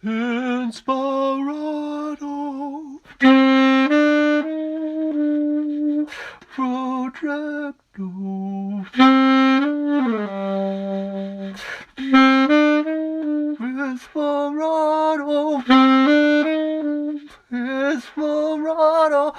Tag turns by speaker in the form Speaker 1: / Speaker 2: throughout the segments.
Speaker 1: Inspirado. Projecto. Inspirado. Inspirado.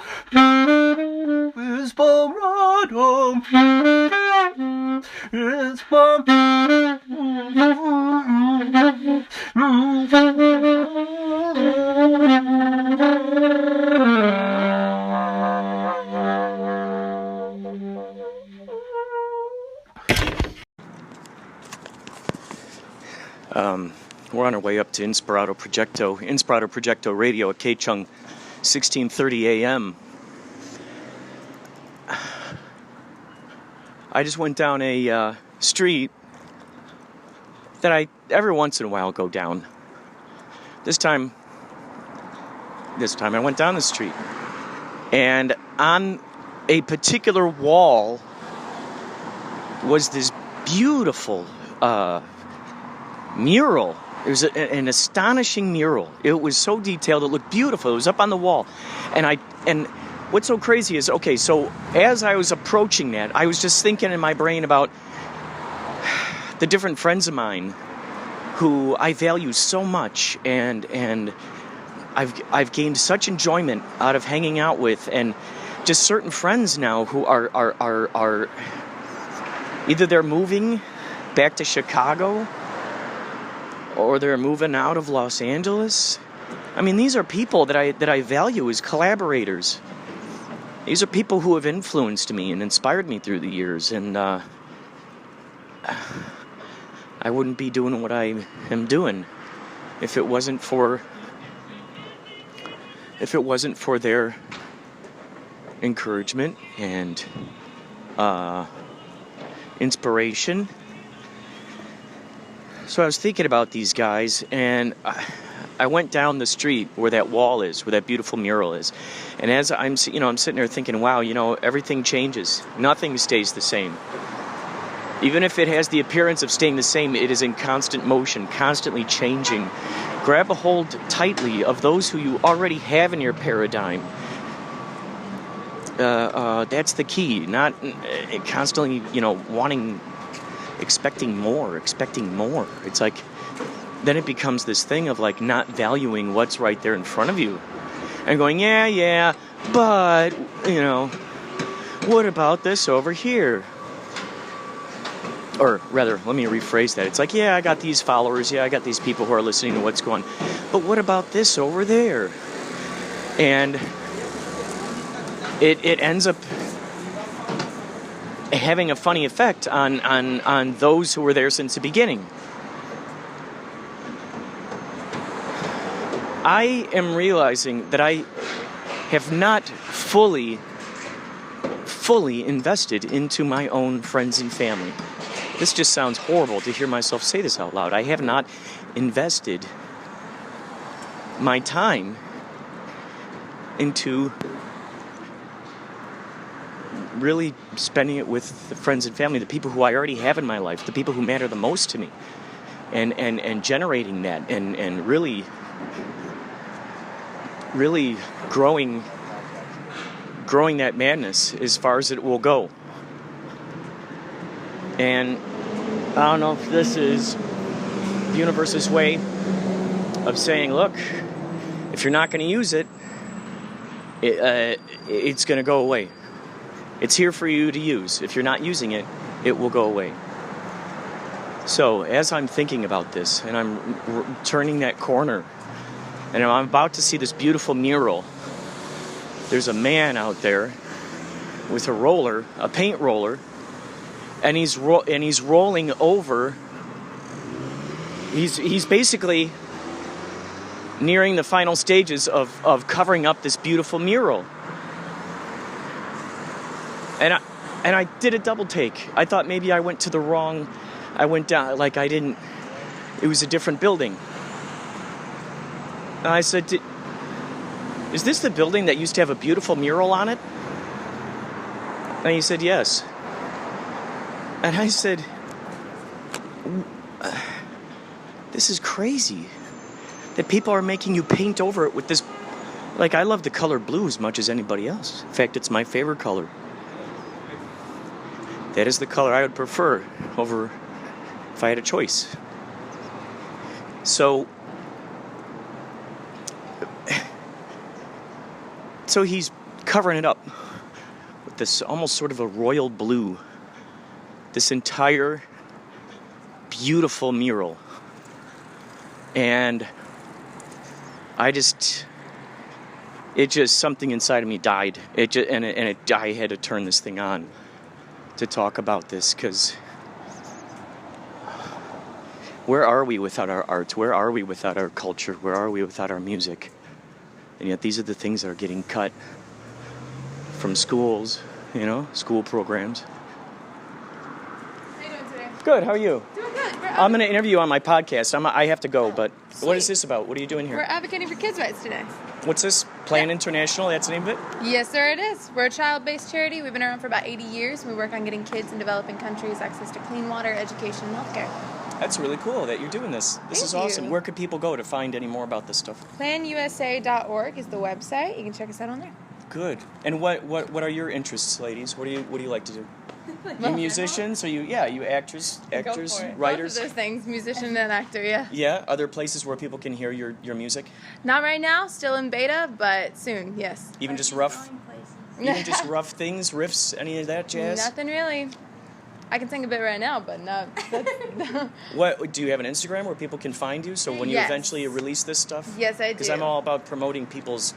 Speaker 2: We're on our way up to Inspirado Projecto Radio at K-Chung, 1630 a.m. I just went down a street that I every once in a while go down. This time I went down the street, and on a particular wall was this beautiful mural. It was an astonishing mural. It was so detailed, it looked beautiful. It was up on the wall. And what's so crazy is, okay, so as I was approaching that, I was just thinking in my brain about the different friends of mine who I value so much, and I've gained such enjoyment out of hanging out with, and just certain friends now who are either they're moving back to Chicago or they're moving out of Los Angeles. I mean, these are people that I value as collaborators. These are people who have influenced me and inspired me through the years, and I wouldn't be doing what I am doing if it wasn't for their encouragement and inspiration. So I was thinking about these guys, and I went down the street where that wall is, where that beautiful mural is. And as I'm sitting there thinking, wow, everything changes. Nothing stays the same. Even if it has the appearance of staying the same, it is in constant motion, constantly changing. Grab a hold tightly of those who you already have in your paradigm. That's the key. Not constantly, expecting more. It's like, then it becomes this thing of like not valuing what's right there in front of you. And going, yeah, but, what about this over here? Or rather, let me rephrase that. It's like, yeah, I got these followers. Yeah, I got these people who are listening to what's going on. But what about this over there? And it ends up having a funny effect on those who were there since the beginning. I am realizing that I have not fully invested into my own friends and family. This just sounds horrible to hear myself say this out loud. I have not invested my time into really spending it with the friends and family, the people who I already have in my life, the people who matter the most to me, and generating that, and really growing that madness as far as it will go. And I don't know if this is the universe's way of saying, look, if you're not going to use it, it's going to go away. It's here for you to use. If you're not using it, it will go away. So as I'm thinking about this, and I'm turning that corner, and I'm about to see this beautiful mural, there's a man out there with a paint roller, and he's rolling over. He's basically nearing the final stages of covering up this beautiful mural. And I did a double take. I thought maybe I went down, it was a different building. And I said, is this the building that used to have a beautiful mural on it? And he said, yes. And I said, this is crazy. that people are making you paint over it with this. Like, I love the color blue as much as anybody else. In fact, it's my favorite color. That is the color I would prefer over if I had a choice. So he's covering it up with this almost sort of a royal blue. This entire beautiful mural. And I something inside of me died. I had to turn this thing on to talk about this, because where are we without our art? Where are we without our culture? Where are we without our music? And yet these are the things that are getting cut from schools, school programs.
Speaker 3: How you doing today?
Speaker 2: Good, how are you?
Speaker 3: Doing good.
Speaker 2: I'm going to interview you on my podcast. I have to go, but
Speaker 3: sweet.
Speaker 2: What is this about? What are you doing here?
Speaker 3: We're advocating for kids' rights today.
Speaker 2: What's this? Plan International, that's the name of it?
Speaker 3: Yes, sir, it is. We're a child-based charity. We've been around for about 80 years. We work on getting kids in developing countries access to clean water, education, and healthcare.
Speaker 2: That's really cool that you're doing this. This is awesome.
Speaker 3: you.
Speaker 2: Where could people go to find any more about this stuff?
Speaker 3: PlanUSA.org is the website. You can check us out on there.
Speaker 2: Good. And what are your interests, ladies? What do you like to do? You musicians? Or you actors, writers?
Speaker 3: Both of those things, musician and actor, yeah.
Speaker 2: Yeah. Other places where people can hear your music?
Speaker 3: Not right now, still in beta, but soon, yes.
Speaker 2: Even just rough things, riffs, any of that jazz?
Speaker 3: Nothing really. I can sing a bit right now, but no.
Speaker 2: What do you have an Instagram where people can find you? So when you eventually release this stuff?
Speaker 3: Yes, I do.
Speaker 2: Because I'm all about promoting people's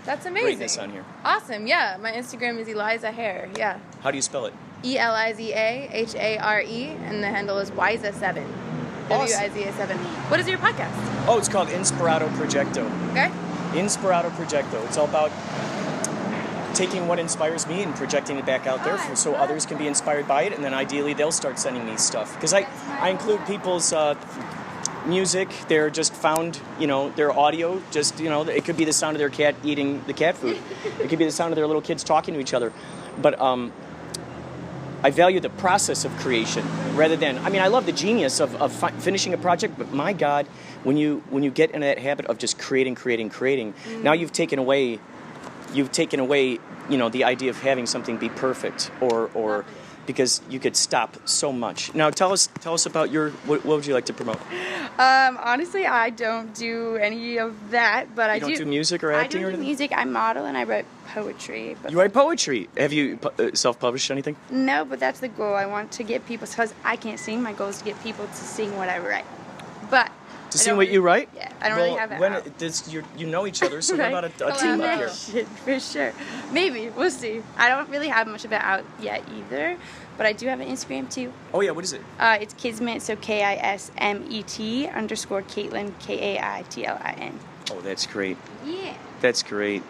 Speaker 3: That's amazing.
Speaker 2: greatness on here.
Speaker 3: Awesome, yeah. My Instagram is Eliza Hare, yeah.
Speaker 2: How do you spell it?
Speaker 3: ELIZAHARE, and the handle is Wiza7.
Speaker 2: Awesome.
Speaker 3: WIZA7. What is your podcast?
Speaker 2: Oh, it's called Inspirado Projecto.
Speaker 3: Okay.
Speaker 2: Inspirado Projecto. It's all about taking what inspires me and projecting it back out there so others can be inspired by it, and then ideally they'll start sending me stuff. Because I include people's music, they're just found, their audio, just, it could be the sound of their cat eating the cat food. It could be the sound of their little kids talking to each other. But I value the process of creation rather than, I love the genius of finishing a project, but my God, when you get into that habit of just creating, now you've taken away, the idea of having something be perfect or because you could stop so much. Now tell us about what would you like to promote?
Speaker 4: Honestly, I don't do any of that, but
Speaker 2: you don't do music or acting
Speaker 4: I
Speaker 2: or
Speaker 4: don't do
Speaker 2: anything?
Speaker 4: music. I model and I write poetry. But
Speaker 2: You write poetry. Have you self-published anything?
Speaker 4: No, but that's the goal. I want to get people, because I can't sing. My goal is to get people to sing what I write. But
Speaker 2: To sing what you write?
Speaker 4: Yeah, I don't really have that.
Speaker 2: You know each other, so
Speaker 4: Right.
Speaker 2: what about a team up here?
Speaker 4: For sure. Maybe. We'll see. I don't really have much of it out yet either, but I do have an Instagram too.
Speaker 2: Oh yeah, what is it?
Speaker 4: It's Kismet, so KISMET_Caitlin, KAITLIN.
Speaker 2: Oh, that's great.
Speaker 4: Yeah.
Speaker 2: That's great.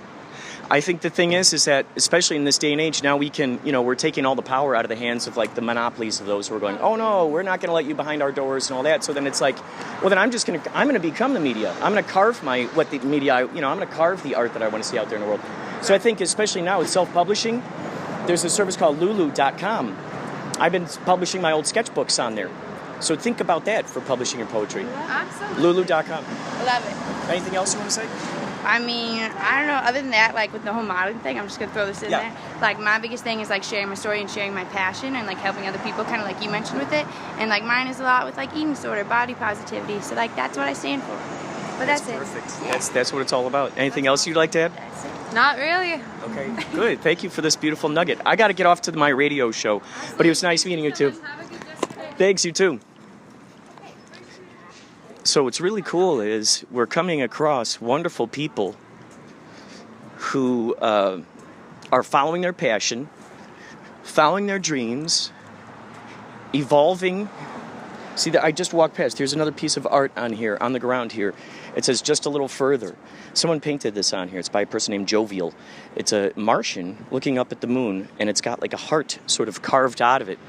Speaker 2: I think the thing is that, especially in this day and age, now we can, we're taking all the power out of the hands of, like, the monopolies of those who are going, oh, no, we're not going to let you behind our doors and all that. So then it's like, well, then I'm going to become the media. I'm going to carve I'm going to carve the art that I want to see out there in the world. So I think, especially now with self-publishing, there's a service called Lulu.com. I've been publishing my old sketchbooks on there. So think about that for publishing your poetry.
Speaker 3: Absolutely.
Speaker 2: Lulu.com.
Speaker 4: I love it.
Speaker 2: Anything else you want to say?
Speaker 4: I don't know, other than that, like with the whole modeling thing, I'm just going to throw this in there. Like, my biggest thing is, like, sharing my story and sharing my passion and, like, helping other people, kind of like you mentioned with it. And, like, mine is a lot with, like, eating disorder, body positivity. So, like, that's what I stand for. But that's it.
Speaker 2: Perfect.
Speaker 4: Yeah.
Speaker 2: That's what it's all about. Anything else you'd like to add?
Speaker 4: That's it.
Speaker 3: Not really.
Speaker 2: Okay, good. Thank you for this beautiful nugget. I got to get off to my radio show, but it was nice meeting you too.
Speaker 3: Have a good day.
Speaker 2: Thanks, you too. So what's really cool is we're coming across wonderful people who are following their passion, following their dreams, evolving. See, I just walked past. Here's another piece of art on here, on the ground here. It says just a little further. Someone painted this on here. It's by a person named Jovial. It's a Martian looking up at the moon, and it's got like a heart sort of carved out of it.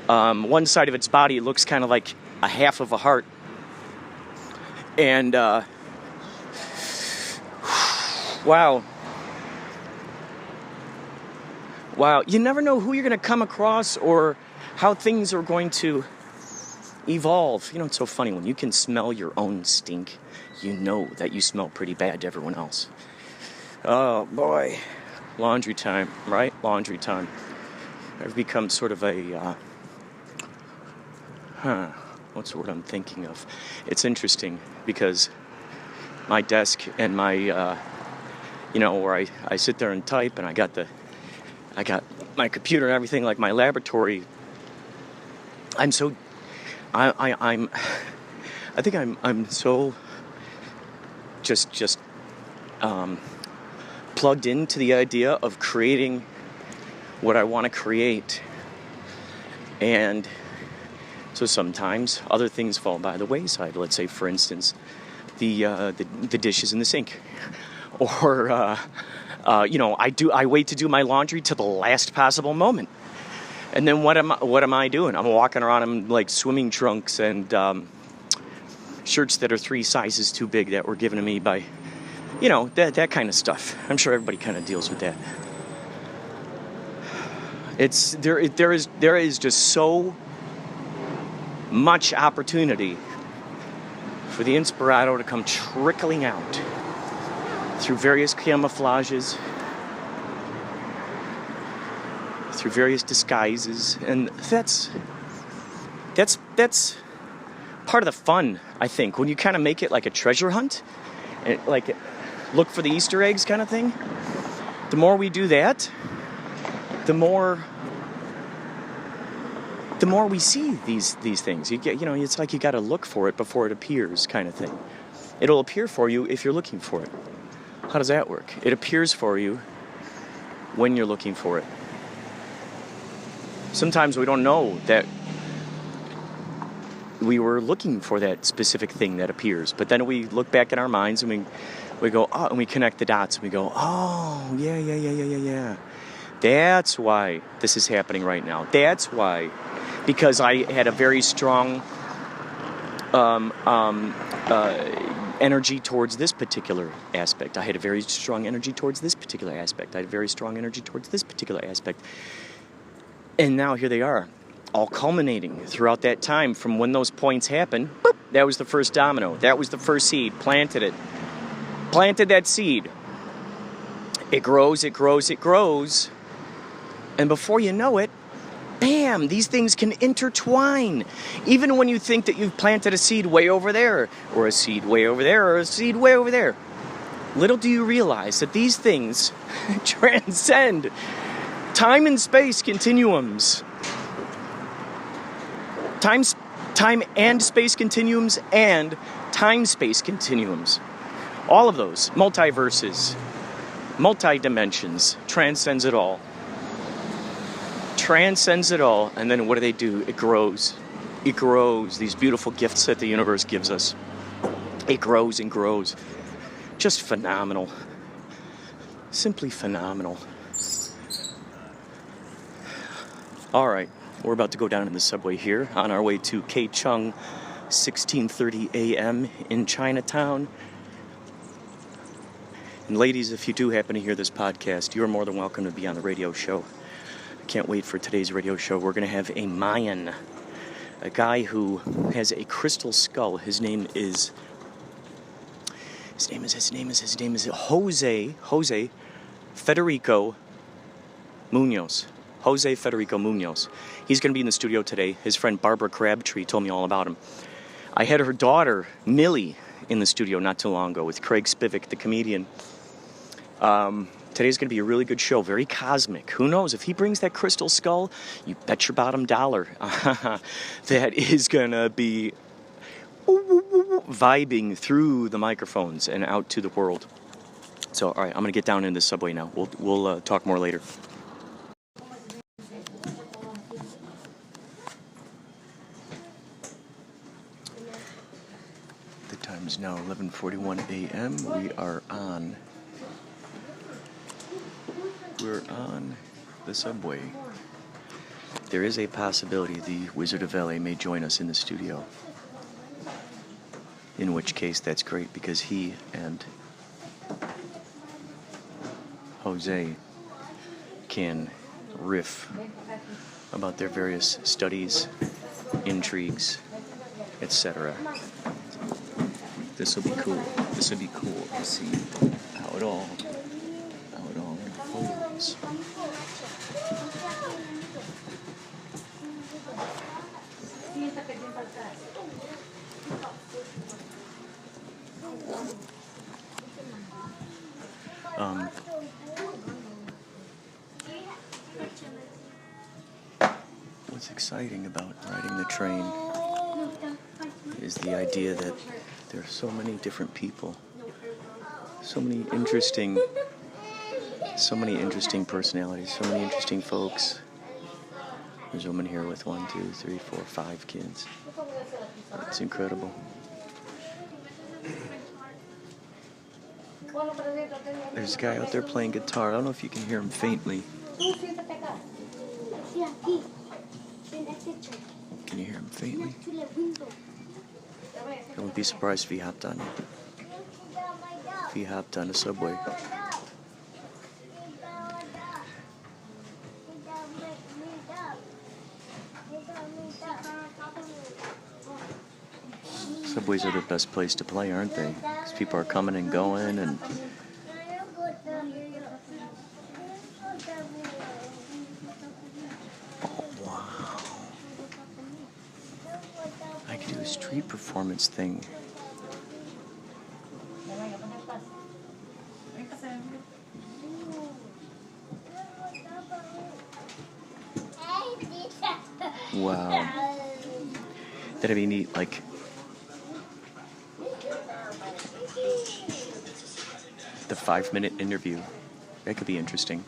Speaker 2: One side of its body looks kind of like a half of a heart. And, wow. You never know who you're going to come across or how things are going to evolve. You know, it's so funny. When you can smell your own stink, you know that you smell pretty bad to everyone else. Oh, boy. Laundry time, right? Laundry time. I've become sort of a, what's the word I'm thinking of? It's interesting because my desk and my, where I sit there and type, and I got my computer and everything, like my laboratory. I'm so, I think I'm so just plugged into the idea of creating what I want to create. And so sometimes other things fall by the wayside. Let's say, for instance, the dishes in the sink, or I wait to do my laundry to the last possible moment. And then what am I doing? I'm walking around in like swimming trunks and shirts that are 3 sizes too big that were given to me by, that kind of stuff. I'm sure everybody kind of deals with that. There is just so much opportunity for the Inspirado to come trickling out through various camouflages, through various disguises, and that's part of the fun, I think, when you kind of make it like a treasure hunt, and like look for the Easter eggs kind of thing. The more we do that, the more we see these things. You get, it's like you got to look for it before it appears, kind of thing. It'll appear for you if you're looking for it. How does that work? It appears for you when you're looking for it. Sometimes we don't know that we were looking for that specific thing that appears, but then we look back in our minds and we go, oh, and we connect the dots and we go, oh, yeah. That's why this is happening right now. That's why, because I had a very strong energy towards this particular aspect. I had a very strong energy towards this particular aspect. I had a very strong energy towards this particular aspect. And now here they are, all culminating throughout that time from when those points happened. Boop, that was the first domino. That was the first seed. Planted it. Planted that seed. It grows. And before you know it, bam, these things can intertwine. Even when you think that you've planted a seed way over there, or a seed way over there, or a seed way over there. Little do you realize that these things transcend time and space continuums. Time and space continuums and time-space continuums. All of those. Multiverses. Multi-dimensions. Transcends it all. Transcends it all. And then what do? It grows. It grows. These beautiful gifts that the universe gives us. It grows and grows. Just phenomenal. Simply phenomenal. All right, we're about to go down in the subway here on our way to Keichung, 16:30 a.m. in Chinatown. And ladies, if you do happen to hear this podcast, you're more than welcome to be on the radio show. I can't wait for today's radio show. We're going to have a Mayan, a guy who has a crystal skull. His name is Jose Federico Munoz. Jose Federico Munoz. He's going to be in the studio today. His friend Barbara Crabtree told me all about him. I had her daughter, Millie, in the studio not too long ago with Craig Spivak, the comedian. Today's going to be a really good show, very cosmic. Who knows? If he brings that crystal skull, you bet your bottom dollar that is going to be vibing through the microphones and out to the world. So, all right, I'm going to get down in the subway now. We'll talk more later. The time is now 11:41 a.m. We're on the subway. There is a possibility the Wizard of LA may join us in the studio. In which case, that's great because he and Jose can riff about their various studies, intrigues, etc. This will be cool. This will be cool to see how it all unfolds. What's exciting about riding the train is the idea that there are so many different people, so many interesting personalities, so many interesting folks. There's a woman here with 1, 2, 3, 4, 5 kids. It's incredible. There's a guy out there playing guitar. I don't know if you can hear him faintly. Can you hear him faintly? I wouldn't be surprised if he hopped on a subway. Subways are the best place to play, aren't they? Because people are coming and going, and oh wow! I could do a street performance thing. Wow, that'd be neat. Like, the 5-minute interview. That could be interesting.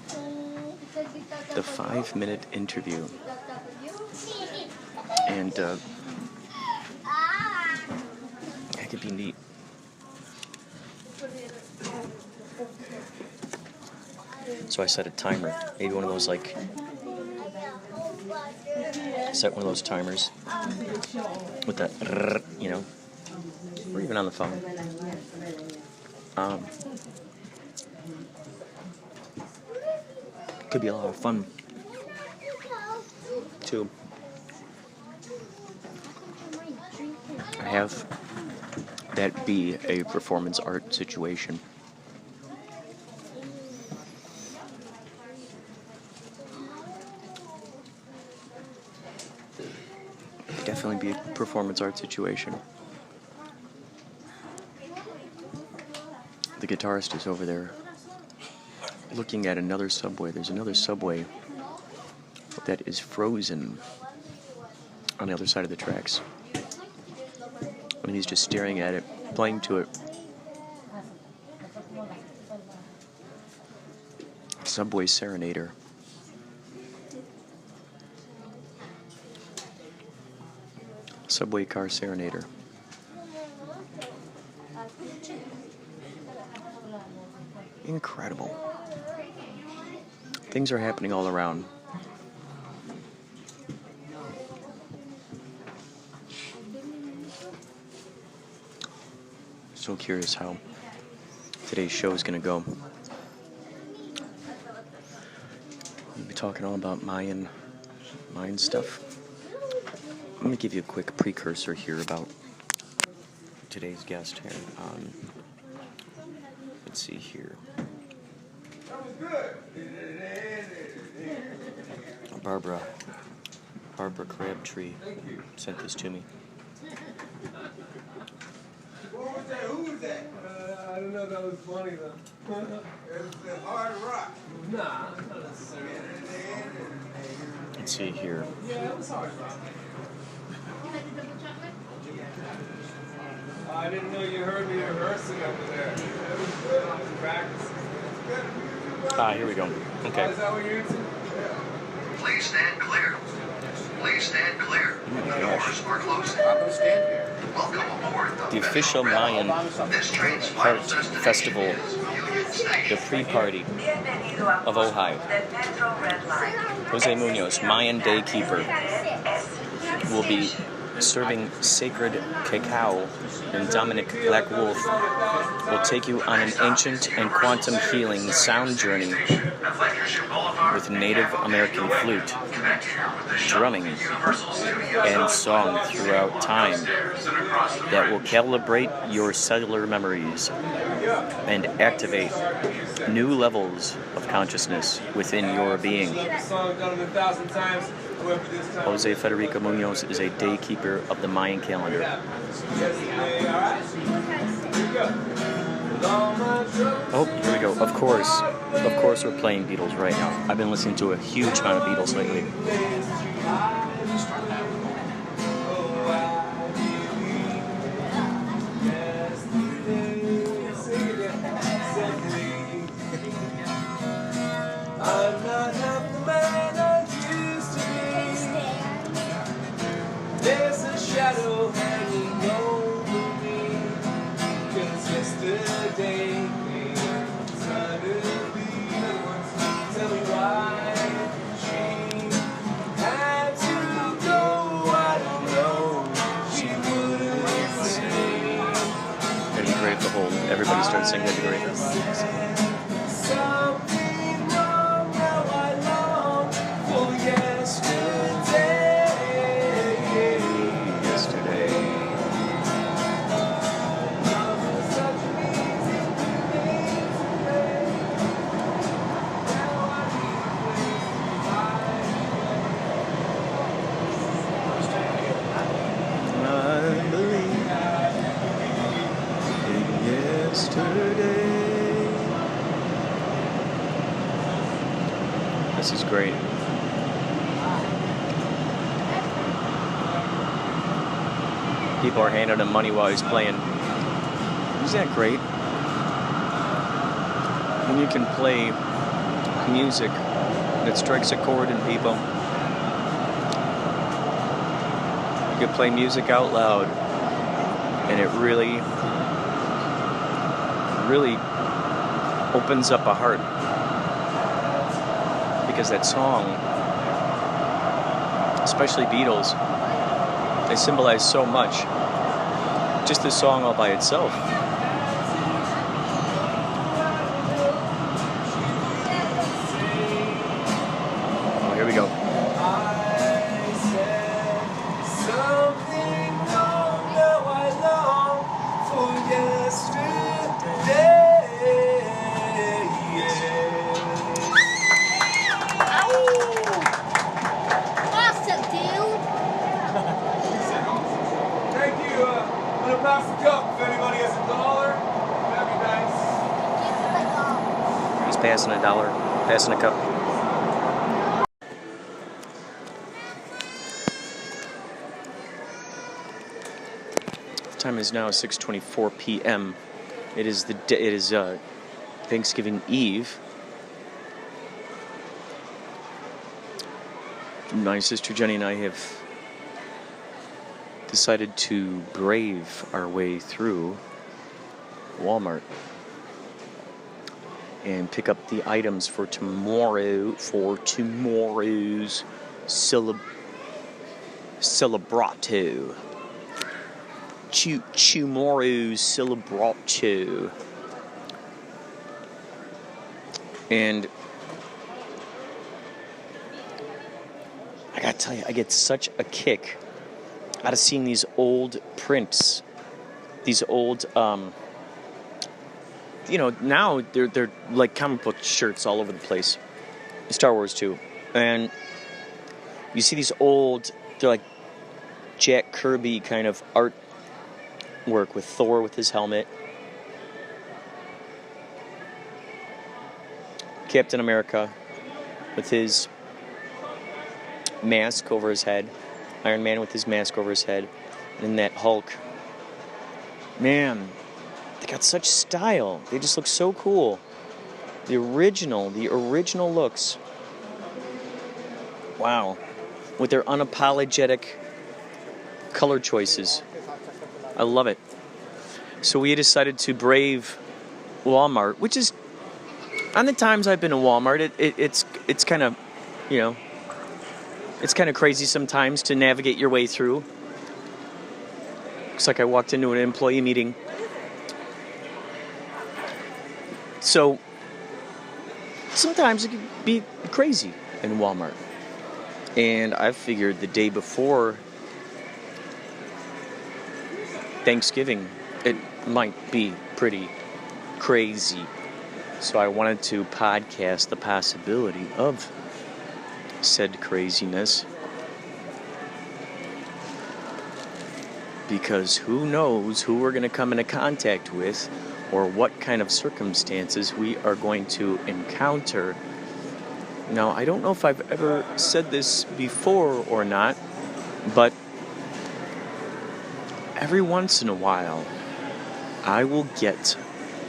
Speaker 2: The 5-minute interview. And that could be neat. So I set a timer. Maybe one of those, like, set one of those timers with that, you know, or even on the phone. Could be a lot of fun to have that be a performance art situation. Definitely be a performance art situation. The guitarist is over there looking at another subway. There's another subway that is frozen on the other side of the tracks. I mean, he's just staring at it, playing to it. Subway Serenader. Subway car serenader. Incredible. Things are happening all around. So curious how today's show is going to go. We'll be talking all about Mayan stuff. I'm going to give you a quick precursor here about today's guest here. Let's see here. Barbara Crabtree sent this to me.
Speaker 1: Who was that? I don't know, that was funny though. It's the hard rock. Nah, not necessarily.
Speaker 2: Let's see here.
Speaker 1: Yeah, it was hard rock. I didn't know you heard me rehearsing over there. It was good on the practice.
Speaker 2: Here we go. Okay.
Speaker 1: Is that what you're into?
Speaker 5: Please stand clear. Please stand clear.
Speaker 2: Oh my
Speaker 5: The
Speaker 2: gosh.
Speaker 5: doors are closing.
Speaker 1: I'm gonna stand here.
Speaker 5: Welcome aboard
Speaker 2: The official Mayan
Speaker 5: This train's
Speaker 2: Heart
Speaker 5: final destination
Speaker 2: Festival,
Speaker 5: is Union Station.
Speaker 2: the pre-party of Ojai. Jose Munoz, Mayan day keeper, will be serving sacred cacao, and Dominic Black Wolf will take you on an ancient and quantum healing sound journey with Native American flute. drumming and song throughout time that will calibrate your cellular memories and activate new levels of consciousness within your being. Jose Federico Munoz is a day keeper of the Mayan calendar. Oh, here we go. Of course we're playing Beatles right now. I've been listening to a huge amount of Beatles lately.
Speaker 1: I'm not half the man I used to be. There's a shadow hanging over me. 'Cause yesterday came suddenly. Tell me why she had to go. I don't know. She wouldn't say.
Speaker 2: Eddie Grave, the whole. Everybody starts singing Eddie Grave. This is great. People are handing him money while he's playing. Isn't that great? When you can play music that strikes a chord in people. You can play music out loud, and it really opens up a heart. Because that song, especially Beatles, they symbolize so much. Just the song all by itself. Oh, here we go.
Speaker 1: Pass the cup if anybody has $1. That'd be nice.
Speaker 2: He's passing $1, passing a cup. The time is now 6:24 p.m. It is Thanksgiving Eve. My sister Jenny and I have decided to brave our way through Walmart and pick up the items for tomorrow's celebrato. Tomorrow's celebrato. And I gotta tell you, I get such a kick out of seeing these old prints, these old, now they're like comic book shirts all over the place, Star Wars too, and you see these old, they're like Jack Kirby kind of artwork with Thor with his helmet, Captain America with his mask over his head, Iron Man with his mask over his head, and then that Hulk. Man, they got such style. They just look so cool. The original looks. Wow. With their unapologetic color choices. I love it. So we decided to brave Walmart, which is, on the times I've been to Walmart, it's kind of, it's kind of crazy sometimes to navigate your way through. Looks like I walked into an employee meeting. So, sometimes it can be crazy in Walmart. And I figured the day before Thanksgiving, it might be pretty crazy. So I wanted to podcast the possibility of said craziness. Because who knows who we're going to come into contact with or what kind of circumstances we are going to encounter. Now, I don't know if I've ever said this before or not, but every once in a while, I will get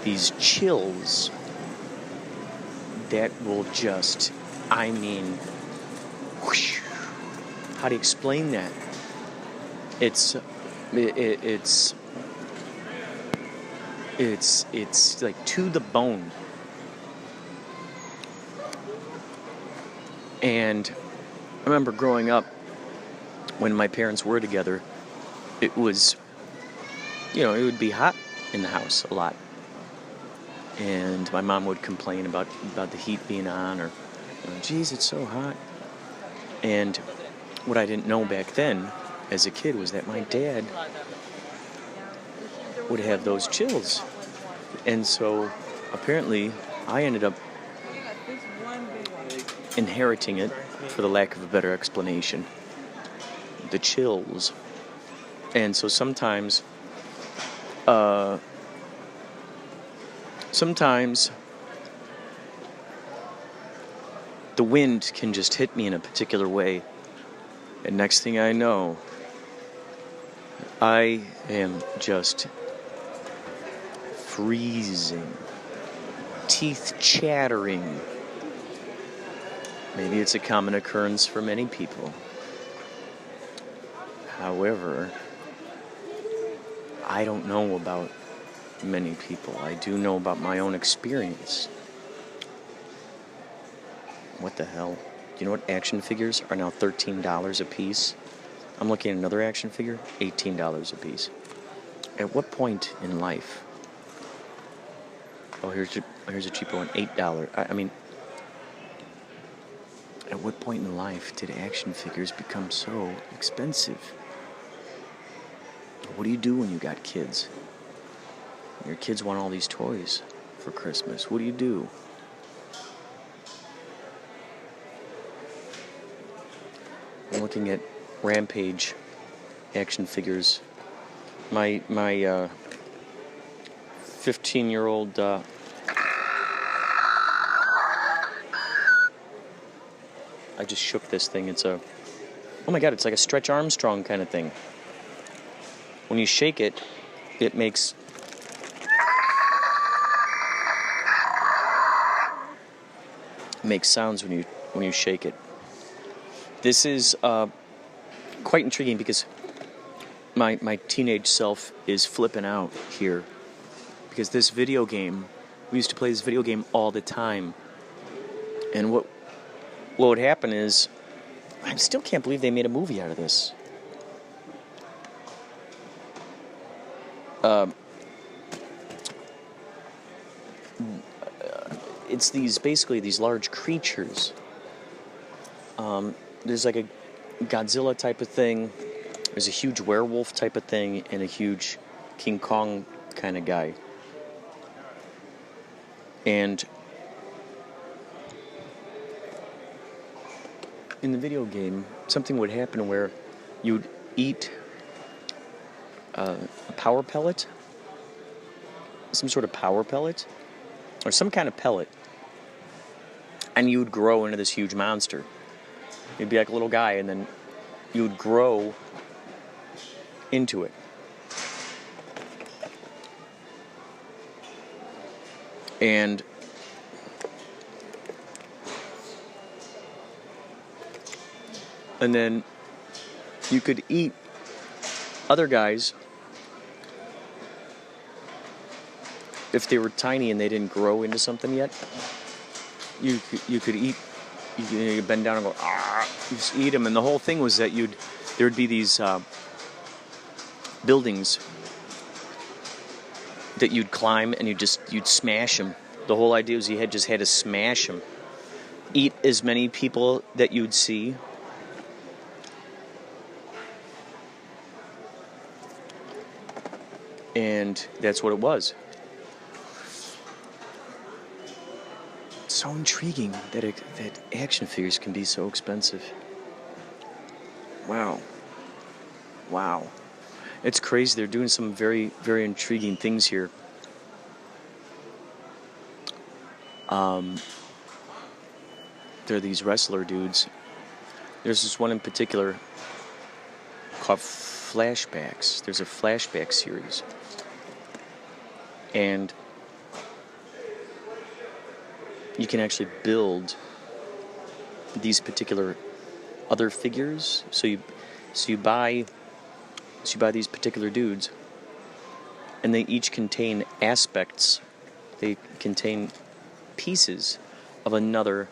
Speaker 2: these chills that will just, whoosh. How do you explain that? It's like to the bone. And I remember growing up, when my parents were together, it was, it would be hot in the house a lot. And my mom would complain about the heat being on, or, geez, it's so hot. And what I didn't know back then, as a kid, was that my dad would have those chills. And so, apparently, I ended up inheriting it, for the lack of a better explanation, the chills. And so sometimes the wind can just hit me in a particular way, and next thing I know, I am just freezing, teeth chattering. Maybe it's a common occurrence for many people. However, I don't know about many people. I do know about my own experience. What the hell? Do you know what action figures are now $13 a piece? I'm looking at another action figure, $18 a piece. At what point in life? Oh, here's a cheaper one, $8. I mean, at what point in life did action figures become so expensive? What do you do when you got kids? Your kids want all these toys for Christmas. What do you do? I'm looking at Rampage action figures. My 15-year-old I just shook this thing. It's oh my God, it's like a Stretch Armstrong kind of thing. When you shake it, it makes sounds when you shake it. This is quite intriguing because my teenage self is flipping out here, because this video game, we used to play this video game all the time, and what would happen is, I still can't believe they made a movie out of this. It's basically these large creatures. There's like a Godzilla type of thing. There's a huge werewolf type of thing, and a huge King Kong kind of guy. And in the video game, something would happen where you'd eat a power pellet, some sort of power pellet, or some kind of pellet, and you would grow into this huge monster. You'd be like a little guy, and then you would grow into it. And then you could eat other guys if they were tiny and they didn't grow into something yet. You could eat. You bend down and go, you just eat them. And the whole thing was that there'd be these buildings that you'd climb, and you'd smash them. The whole idea was you just had to smash them. Eat as many people that you'd see, And that's what it was. It's so intriguing that action figures can be so expensive. Wow. It's crazy. They're doing some very, very intriguing things here. There are these wrestler dudes. There's this one in particular called Flashbacks. There's a flashback series. And you can actually build these particular other figures. So you buy these particular dudes, and they each contain aspects. They contain pieces of another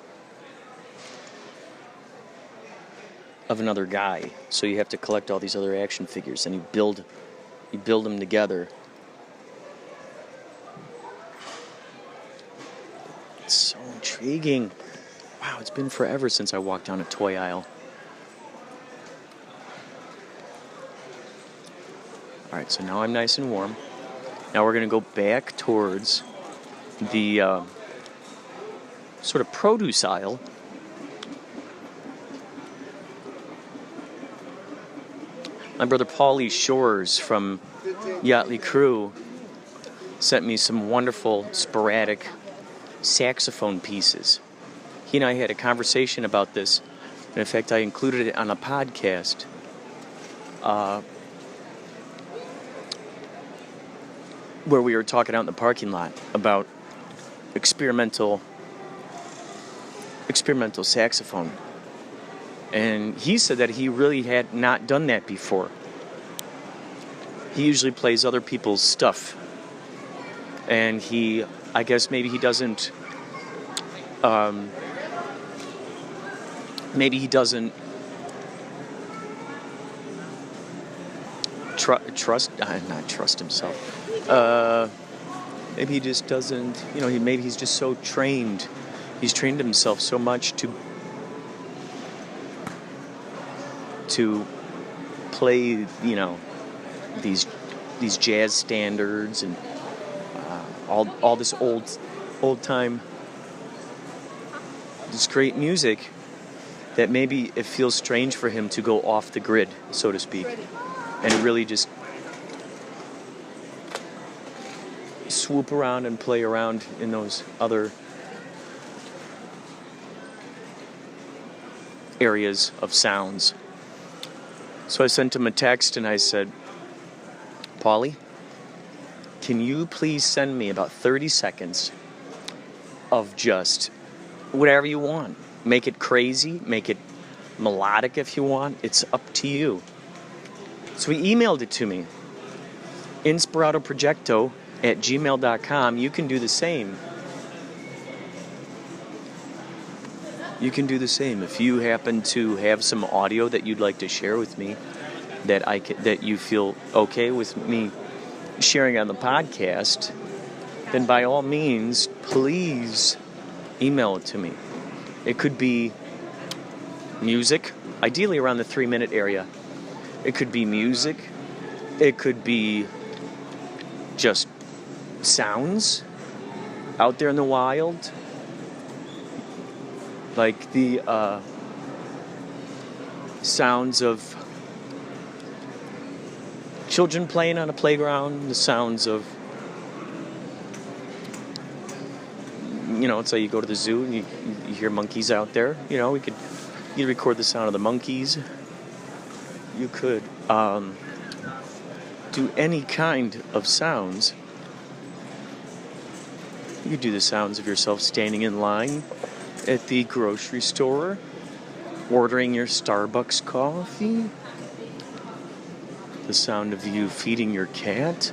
Speaker 2: guy. So you have to collect all these other action figures, and you build them together. It's so intriguing. Wow, it's been forever since I walked down a toy aisle. Alright, so now I'm nice and warm. Now we're going to go back towards the sort of produce aisle. My brother Paulie Shores from Yachtly Crew sent me some wonderful sporadic saxophone pieces. He and I had a conversation about this, and in fact I included it on a podcast where we were talking out in the parking lot about experimental saxophone. And he said that he really had not done that before. He usually plays other people's stuff. And I guess maybe he doesn't, not trust himself. Maybe he just doesn't, maybe he's just so trained. He's trained himself so much to play, these jazz standards and all this old time, this great music, that maybe it feels strange for him to go off the grid, so to speak, and really just swoop around and play around in those other areas of sounds. So I sent him a text and I said, Paulie, can you please send me about 30 seconds of just whatever you want. Make it crazy, make it melodic if you want. It's up to you. So he emailed it to me. Inspirado Projecto at gmail.com. You can do the same. You can do the same. If you happen to have some audio that you'd like to share with me, that you feel okay with me sharing on the podcast, then by all means, please email it to me. It could be music, ideally around the 3-minute area. It could be music. It could be just sounds out there in the wild. Like the sounds of children playing on a playground, the sounds of, it's like you go to the zoo and you hear monkeys out there. You record the sound of the monkeys. You could do any kind of sounds. You could do the sounds of yourself standing in line at the grocery store, ordering your Starbucks coffee, the sound of you feeding your cat,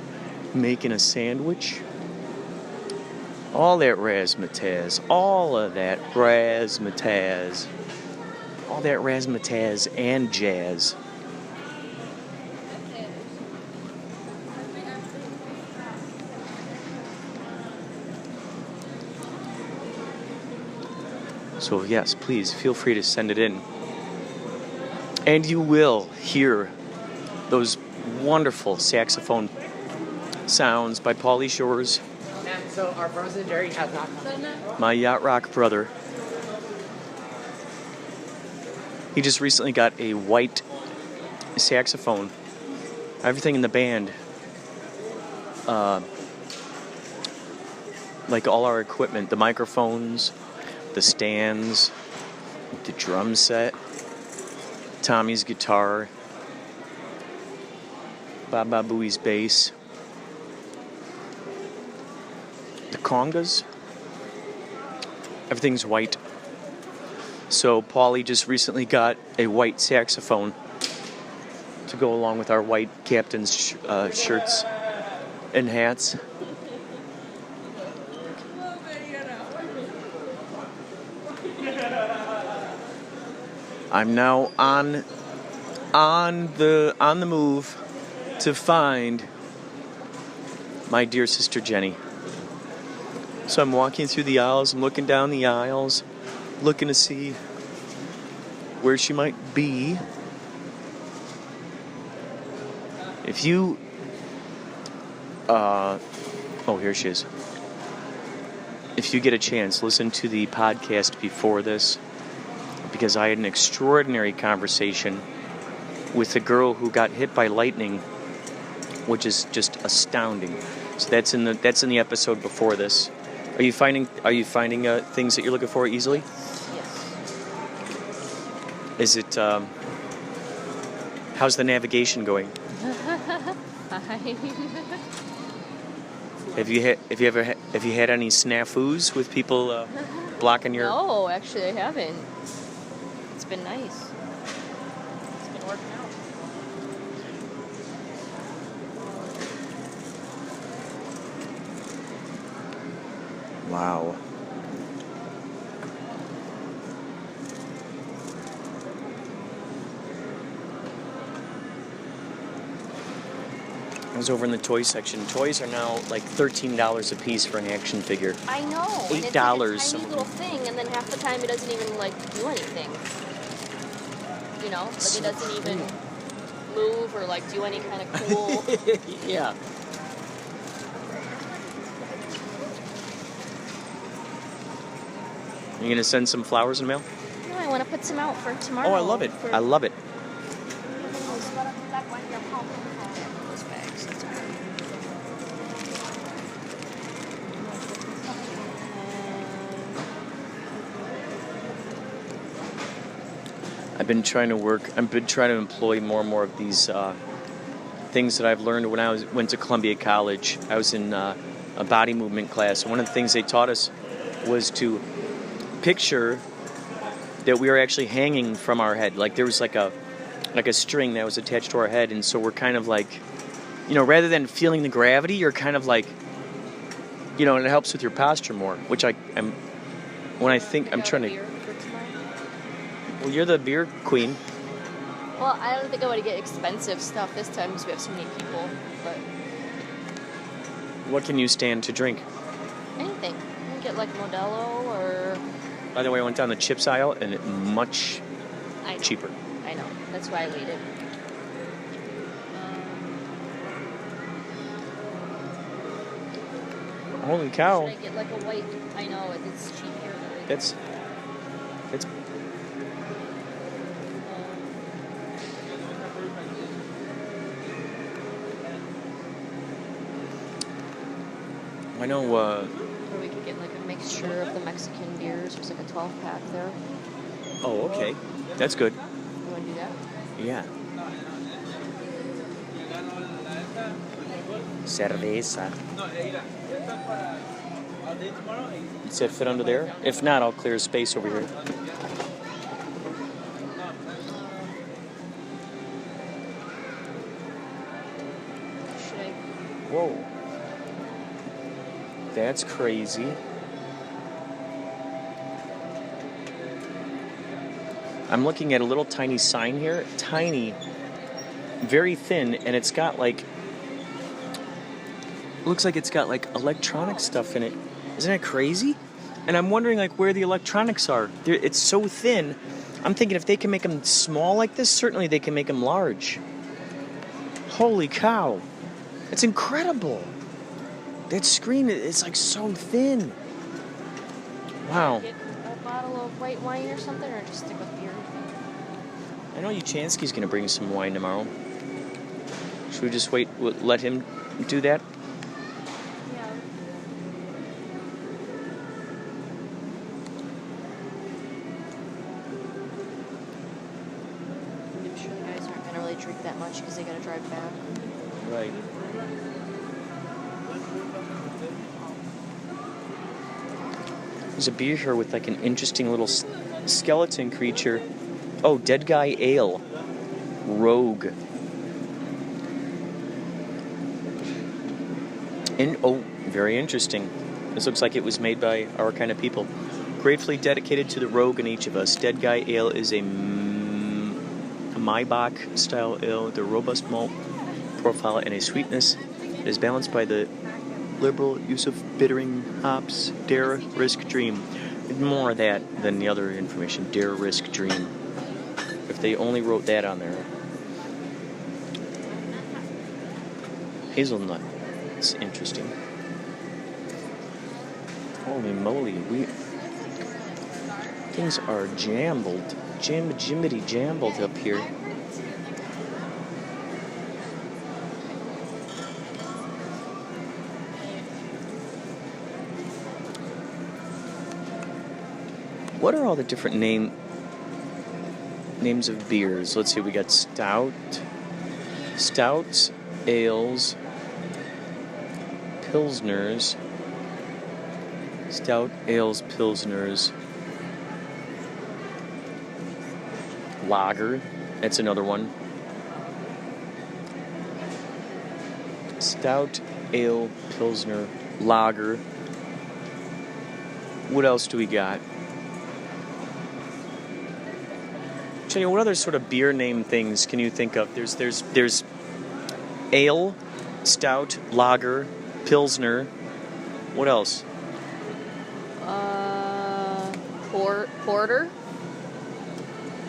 Speaker 2: making a sandwich, all that razzmatazz, all that razzmatazz and jazz. So yes, please feel free to send it in. And you will hear those wonderful saxophone Sounds by Pauly Shores,
Speaker 6: And so our frozen dairy has not come.
Speaker 2: my yacht rock brother. He just recently got a white saxophone. Everything in the band, like all our equipment, the microphones, the stands, the drum set, Tommy's guitar, Baba Booey's bass, the congas, everything's white. So Paulie just recently got a white saxophone to go along with our white captain's shirts and hats. I'm now on the move to find my dear sister Jenny. So I'm walking through the aisles, I'm looking down the aisles, looking to see where she might be. If you oh, here she is. If you get a chance, listen to the podcast before this, because I had an extraordinary conversation with a girl who got hit by lightning, which is just astounding. So that's in the episode before this. Are you finding things that you're looking for easily?
Speaker 6: Yes.
Speaker 2: Is it how's the navigation going? Have you had any snafus with people blocking your?
Speaker 7: No, actually I haven't. It's been nice. It's been working out.
Speaker 2: Wow. I was over in the toy section. Toys are now like $13 a piece for an action figure.
Speaker 7: I know. And it's
Speaker 2: $8.
Speaker 7: like a tiny little thing, and then half the time it doesn't even like do anything. You know, like it doesn't even move or like do any kind of cool.
Speaker 2: Yeah. You gonna send some flowers in the mail?
Speaker 7: No, I want to put some out for tomorrow.
Speaker 2: Oh, I love it. I love it. I've been trying to employ more and more of these things that I've learned when I went to Columbia College. I was in a body movement class, and one of the things they taught us was to picture that we were actually hanging from our head. Like there was like a string that was attached to our head, and so we're kind of like, you know, rather than feeling the gravity, you're kind of like, you know, and it helps with your posture more, which I'm trying to. Well, you're the beer queen.
Speaker 7: Well, I don't think I want to get expensive stuff this time because we have so many people, but
Speaker 2: What can you stand to drink?
Speaker 7: anything. You can get like Modelo or...
Speaker 2: By the way, I went down the chips aisle, and it much
Speaker 7: I know.
Speaker 2: cheaper.
Speaker 7: I know. That's why I waited.
Speaker 2: Holy cow.
Speaker 7: Should I get like a white... I know, it's cheap here.
Speaker 2: That's I know,
Speaker 7: Or we could get like a mixture of the Mexican beers. There's like a 12-pack there.
Speaker 2: oh, okay. That's good.
Speaker 7: You want to do that?
Speaker 2: Yeah. Cerveza. Does that fit under there? If not, I'll clear space over here.
Speaker 7: Should I...
Speaker 2: Whoa. That's crazy. I'm looking at a little tiny sign here. Tiny. Very thin. And it's got like... Looks like it's got like electronic stuff in it. Isn't that crazy? And I'm wondering like where the electronics are. It's so thin. I'm thinking if they can make them small like this, certainly they can make them large. Holy cow. It's incredible. That screen is like so thin. Wow.
Speaker 7: Get a bottle of white wine or something, or just stick with beer.
Speaker 2: I know Uchansky's going to bring some wine tomorrow. Should we just let him do that?
Speaker 7: Yeah. I'm sure the guys aren't going to really drink that much because they got to drive back.
Speaker 2: Right. There's a beer here with like an interesting little skeleton creature. Oh, Dead Guy Ale. Rogue. Very interesting. This looks like it was made by our kind of people. Gratefully dedicated to the rogue in each of us. Dead Guy Ale is a Maibach style ale with a robust malt profile and a sweetness that is balanced by the liberal use of bittering hops. Dare, Risk, Dream. More of that than the other information. Dare, Risk, Dream. If they only wrote that on there. Hazelnut. It's interesting. Holy moly, things are jambled. Jimmity jambled up here. What are all the different names of beers? Let's see, we got stouts, ales, pilsners, stout, ales, pilsners, lager, that's another one. Stout, ale, pilsner, lager. What else do we got? Jenny, what other sort of beer name things can you think of? There's ale, stout, lager, pilsner. What else?
Speaker 7: Porter.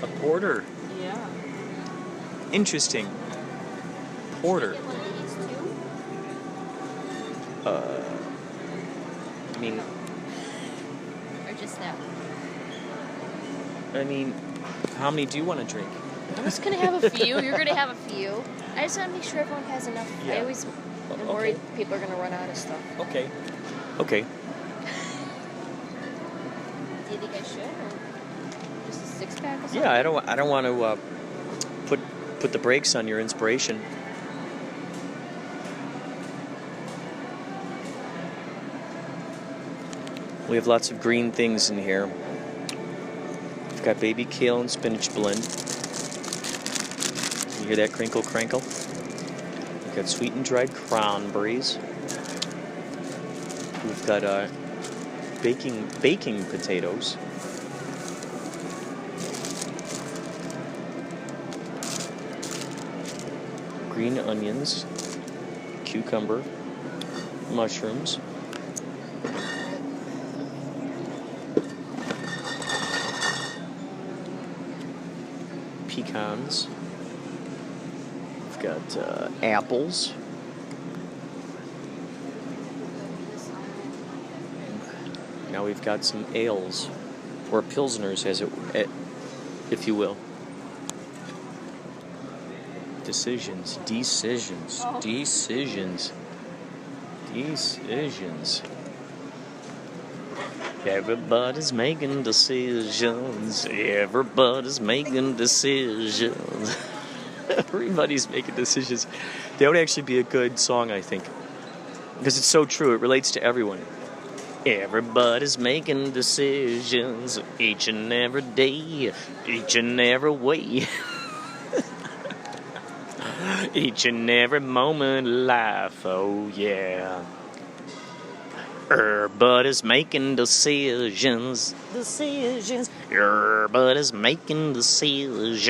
Speaker 2: A porter.
Speaker 7: Yeah.
Speaker 2: Interesting. Porter. I mean.
Speaker 7: Or just that.
Speaker 2: I mean, how many do you want to drink?
Speaker 7: I'm just gonna have a few. You're gonna have a few. I just want to make sure everyone has enough.
Speaker 2: Yeah.
Speaker 7: I always am worried people are gonna run out of stuff.
Speaker 2: Okay.
Speaker 7: Do you think I should, or just a 6-pack or something?
Speaker 2: Yeah, I don't want to put the brakes on your inspiration. We have lots of green things in here. We've got baby kale and spinach blend. You hear that crinkle crankle? We've got sweet and dried cranberries. We've got baking potatoes. Green onions, cucumber, mushrooms. Pecans. We've got apples. Now we've got some ales, or pilsners, if you will. Decisions. Everybody's making decisions. Everybody's making decisions. Everybody's making decisions. That would actually be a good song, I think. Because it's so true. It relates to everyone. Everybody's making decisions each and every day, each and every way. Each and every moment of life, oh yeah. Everybody's making decisions. Everybody's making decisions.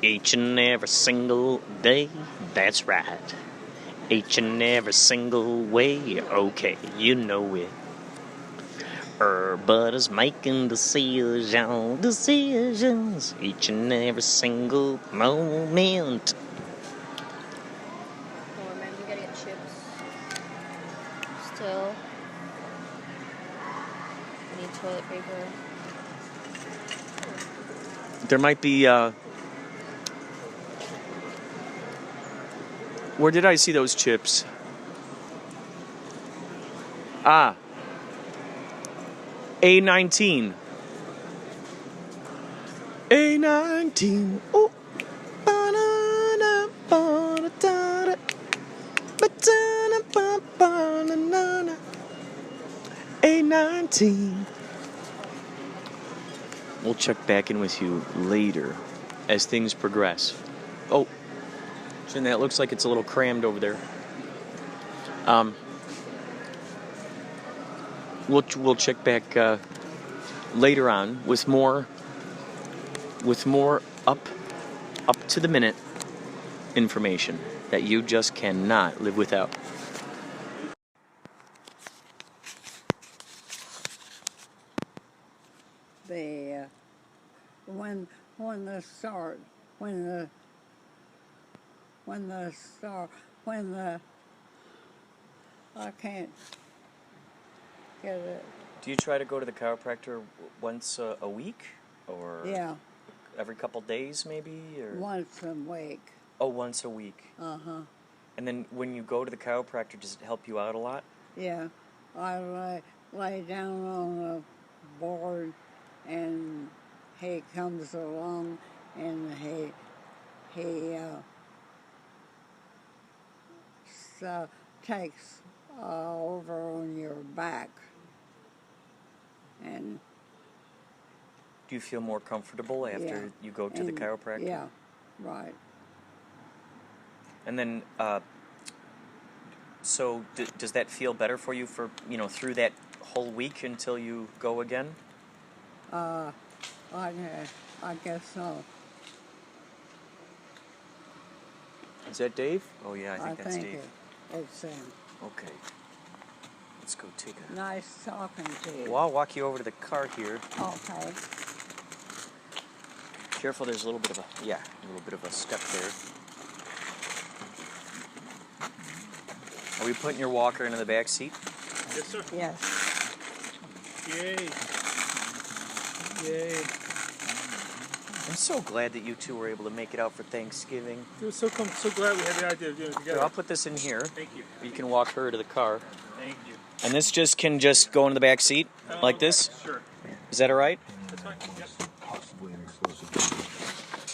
Speaker 2: Each and every single day, that's right. Each and every single way, okay, you know it. Everybody's making decisions, each and every single moment.
Speaker 7: still. I need toilet paper.
Speaker 2: There might be, where did I see those chips? Ah. A19. A19. Oh. Ba-na-na, ba-da-da-da. Ba-da-na, ba-ba-na-na-na. A19. We'll check back in with you later as things progress. Oh, and that looks like it's a little crammed over there. We'll check back later on with more up to the minute information that you just cannot live without.
Speaker 8: The when I can't get it.
Speaker 2: Do you try to go to the chiropractor once a week, or
Speaker 8: Yeah,
Speaker 2: every couple days maybe, or
Speaker 8: once a week.
Speaker 2: oh, once a week? And then when you go to the chiropractor, does it help you out a lot?
Speaker 8: Yeah, I lay down on a board, and he comes along, and he takes over on your back, and
Speaker 2: Do you feel more comfortable after you go to the chiropractor?
Speaker 8: Yeah, right.
Speaker 2: And then, so does that feel better for you for, through that whole week until you go again?
Speaker 8: I guess so.
Speaker 2: Is that Dave? Oh, yeah, I think that's Dave.
Speaker 8: It's him.
Speaker 2: Okay. Let's go take a...
Speaker 8: Nice talking to you.
Speaker 2: Well, I'll walk you over to the car here.
Speaker 8: Okay.
Speaker 2: Careful, there's a little bit of a step there. Are we putting your walker into the back seat?
Speaker 9: Yes, sir.
Speaker 8: Yes.
Speaker 9: Yay. Yay.
Speaker 2: I'm so glad that you two were able to make it out for Thanksgiving.
Speaker 9: It was so glad we had the idea of doing it together.
Speaker 2: Here, I'll put this in here.
Speaker 9: Thank you.
Speaker 2: You can walk her to the car.
Speaker 9: Thank you.
Speaker 2: And this can go in the back seat like this?
Speaker 9: Sure.
Speaker 2: Is that all right?
Speaker 9: That's fine. Yes.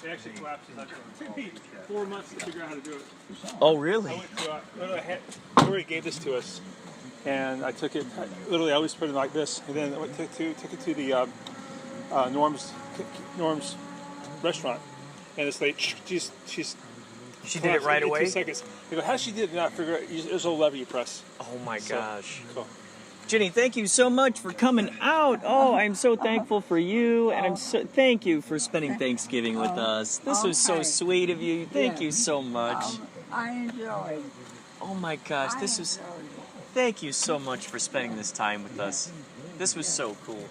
Speaker 9: It actually collapses. It took me 4 months to figure out how to do it.
Speaker 2: Oh, really?
Speaker 9: I went to, Lori gave this to us, and I took it. Literally, I always put it like this, and then I took it to the Norm's restaurant, and it's like she
Speaker 2: did it right away.
Speaker 9: 2 seconds. I go, how she did it? Not figure out. There's a lever you press.
Speaker 2: Oh my gosh.
Speaker 9: Cool.
Speaker 2: Ginny, thank you so much for coming out. Oh, I'm so thankful for you, and thank you for spending Thanksgiving with us. This was so sweet of you. Thank you so much.
Speaker 8: I enjoyed.
Speaker 2: Oh my gosh, thank you so much for spending this time with us. This was so cool.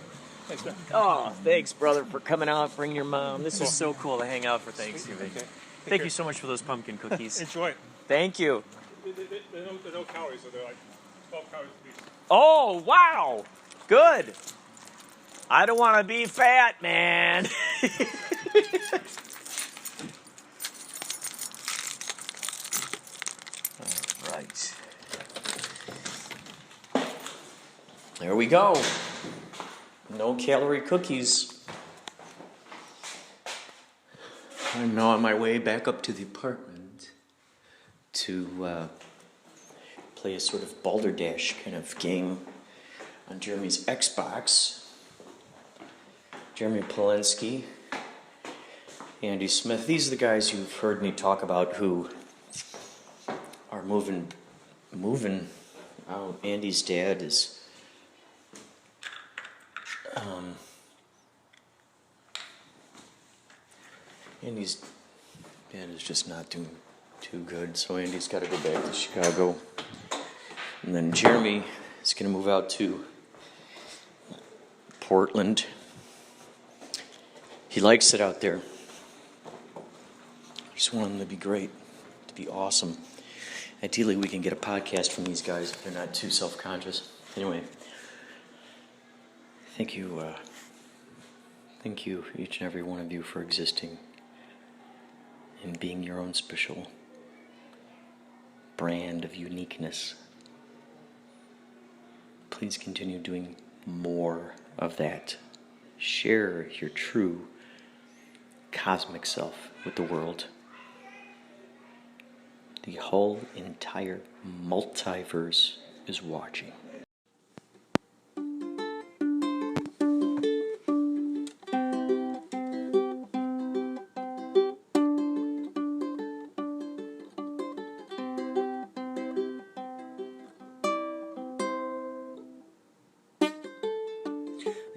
Speaker 9: Thanks, man.
Speaker 2: Oh, thanks, brother, for coming out, bringing your mom. This was so cool to hang out for Thanksgiving.
Speaker 9: Okay.
Speaker 2: Thank you so much for those pumpkin cookies.
Speaker 9: Enjoy it.
Speaker 2: Thank you.
Speaker 9: They're no calories, so they're like 12 calories a piece.
Speaker 2: Oh, wow. Good. I don't want to be fat, man. All right. There we go. No calorie cookies. I'm now on my way back up to the apartment to play a sort of balderdash kind of game on Jeremy's Xbox. Jeremy Polinsky, Andy Smith. These are the guys you've heard me talk about who are moving out. Andy's dad is just not doing too good, so Andy's got to go back to Chicago. And then Jeremy is going to move out to Portland. He likes it out there. I just want him to be great, to be awesome. Ideally, we can get a podcast from these guys if they're not too self-conscious. Anyway, thank you, each and every one of you, for existing and being your own special brand of uniqueness. Please continue doing more of that. Share your true cosmic self with the world. The whole entire multiverse is watching.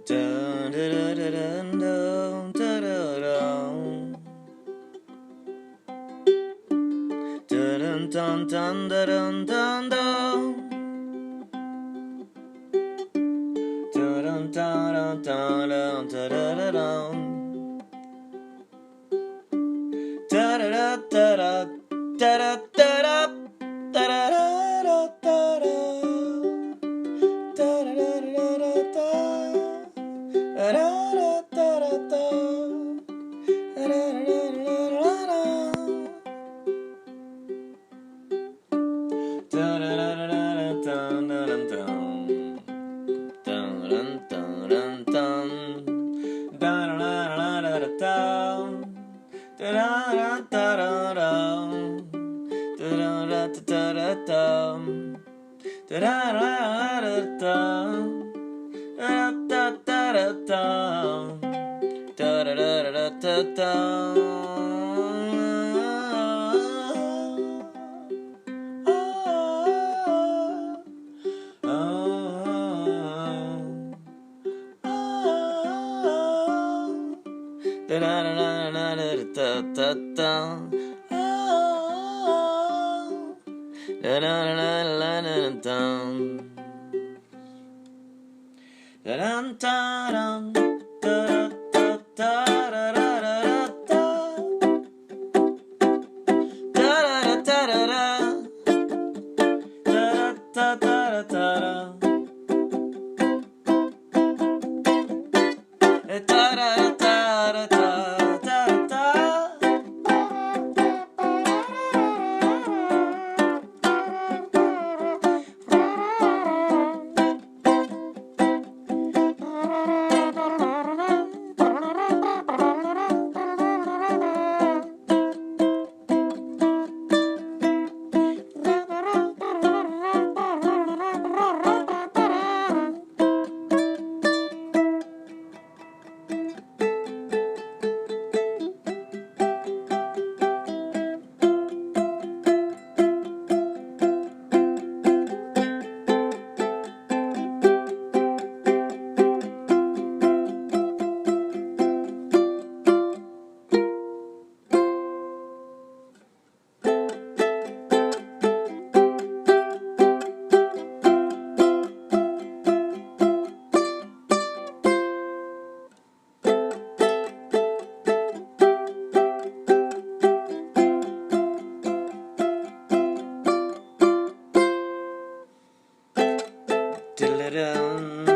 Speaker 2: Dun dun dun dun dun. Dun dun dun dun dun dun dun. Da da da da da da da da da da dun